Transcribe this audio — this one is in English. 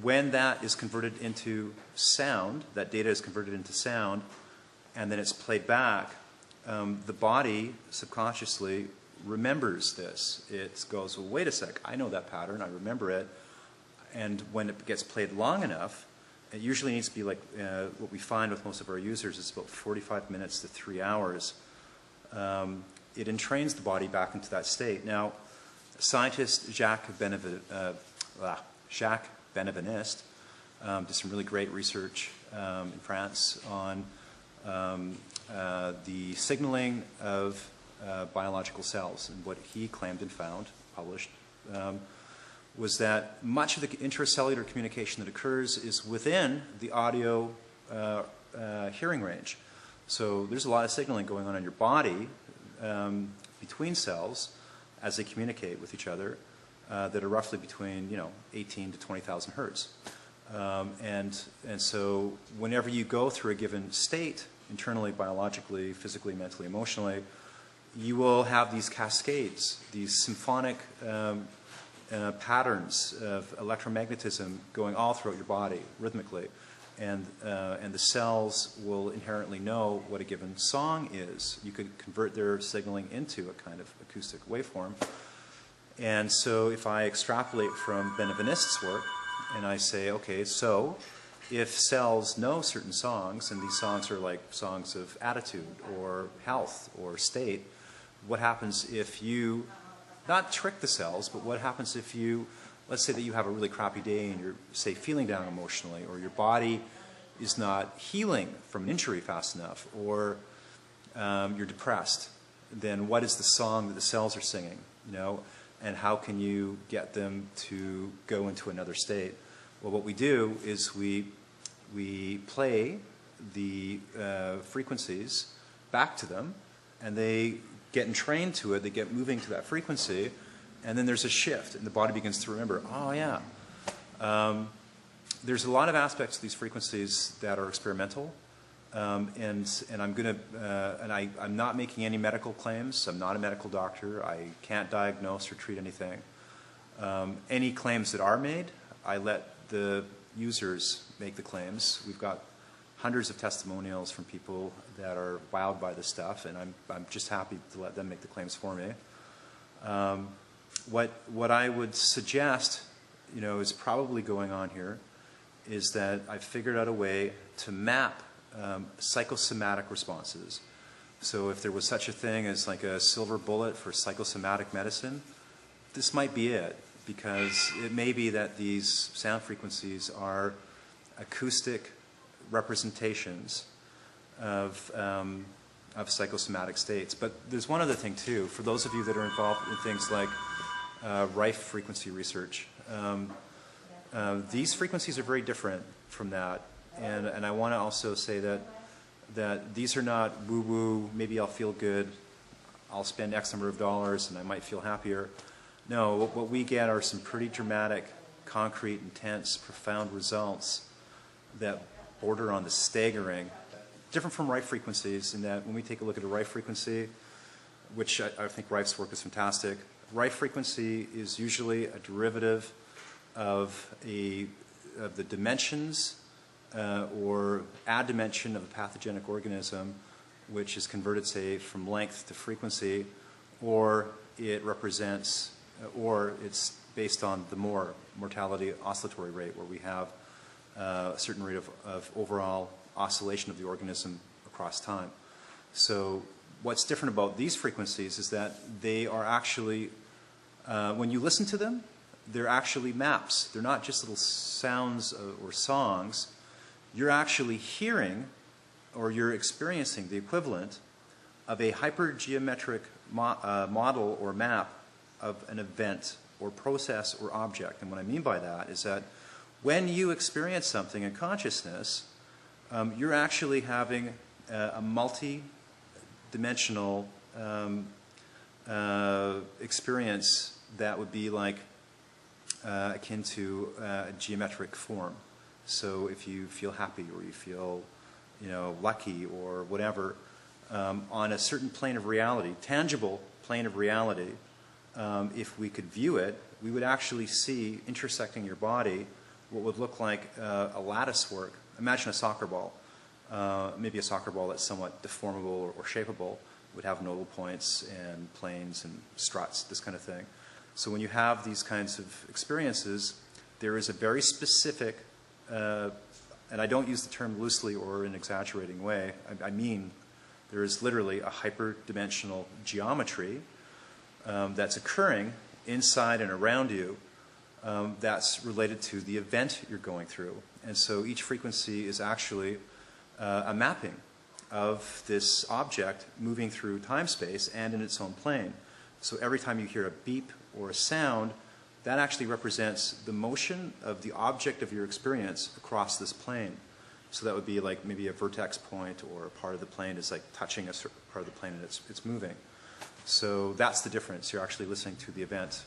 when that is converted into sound, that data is converted into sound, and then it's played back, the body subconsciously remembers this. It goes, well, wait a sec, I know that pattern, I remember it. And when it gets played long enough, it usually needs to be like what we find with most of our users is about 45 minutes to 3 hours. It entrains the body back into that state. Now, scientist Jacques Beneveniste did some really great research in France on the signaling of biological cells. And what he claimed and found, published, was that much of the intracellular communication that occurs is within the audio hearing range. So there's a lot of signaling going on in your body between cells as they communicate with each other that are roughly between 18 to 20,000 hertz. And so whenever you go through a given state, internally, biologically, physically, mentally, emotionally, you will have these cascades, these symphonic patterns of electromagnetism going all throughout your body rhythmically. And the cells will inherently know what a given song is. You could convert their signaling into a kind of acoustic waveform. And so if I extrapolate from Beneveniste's work, and I say, okay, so if cells know certain songs, and these songs are like songs of attitude or health or state, what happens if you not trick the cells, but what happens if you, let's say that you have a really crappy day and you're, say, feeling down emotionally, or your body is not healing from an injury fast enough, or you're depressed, then what is the song that the cells are singing, and how can you get them to go into another state? Well, what we do is we play the frequencies back to them, and they get entrained to it, they get moving to that frequency, and then there's a shift, and the body begins to remember, oh yeah. There's a lot of aspects of these frequencies that are experimental, and I'm not making any medical claims. I'm not a medical doctor. I can't diagnose or treat anything. Any claims that are made, I let the users make the claims. We've got hundreds of testimonials from people that are wowed by this stuff, and I'm just happy to let them make the claims for me. What I would suggest, is probably going on here is that I've figured out a way to map psychosomatic responses. So if there was such a thing as like a silver bullet for psychosomatic medicine, this might be it, because it may be that these sound frequencies are acoustic representations of psychosomatic states. But there's one other thing too, for those of you that are involved in things like Rife frequency research. These frequencies are very different from that, and I want to also say that these are not woo-woo, maybe I'll feel good, I'll spend X number of dollars and I might feel happier. No, what we get are some pretty dramatic, concrete, intense, profound results that border on the staggering. Different from Rife frequencies in that when we take a look at a Rife frequency, which I think Rife's work is fantastic, Rife frequency is usually a derivative of the dimensions or add dimension of a pathogenic organism, which is converted, say, from length to frequency, or it represents, or it's based on the mortality oscillatory rate, where we have a certain rate of overall oscillation of the organism across time. So what's different about these frequencies is that they are actually, when you listen to them, they're actually maps. They're not just little sounds or songs. You're actually hearing, or you're experiencing the equivalent of a hypergeometric model or map of an event or process or object. And what I mean by that is that when you experience something in consciousness, you're actually having a multi-dimensional experience that would be like akin to a geometric form. So if you feel happy or you feel, lucky or whatever, on a certain plane of reality, tangible plane of reality, if we could view it, we would actually see intersecting your body what would look like a lattice work. Imagine a soccer ball. Maybe a soccer ball that's somewhat deformable or shapeable would have nodal points and planes and struts, this kind of thing. So when you have these kinds of experiences, there is a very specific, and I don't use the term loosely or in an exaggerating way, I mean there is literally a hyperdimensional geometry that's occurring inside and around you that's related to the event you're going through. And so each frequency is actually a mapping of this object moving through time-space and in its own plane. So every time you hear a beep or a sound, that actually represents the motion of the object of your experience across this plane. So that would be like maybe a vertex point, or a part of the plane is like touching a certain part of the plane and it's moving. So that's the difference. You're actually listening to the event.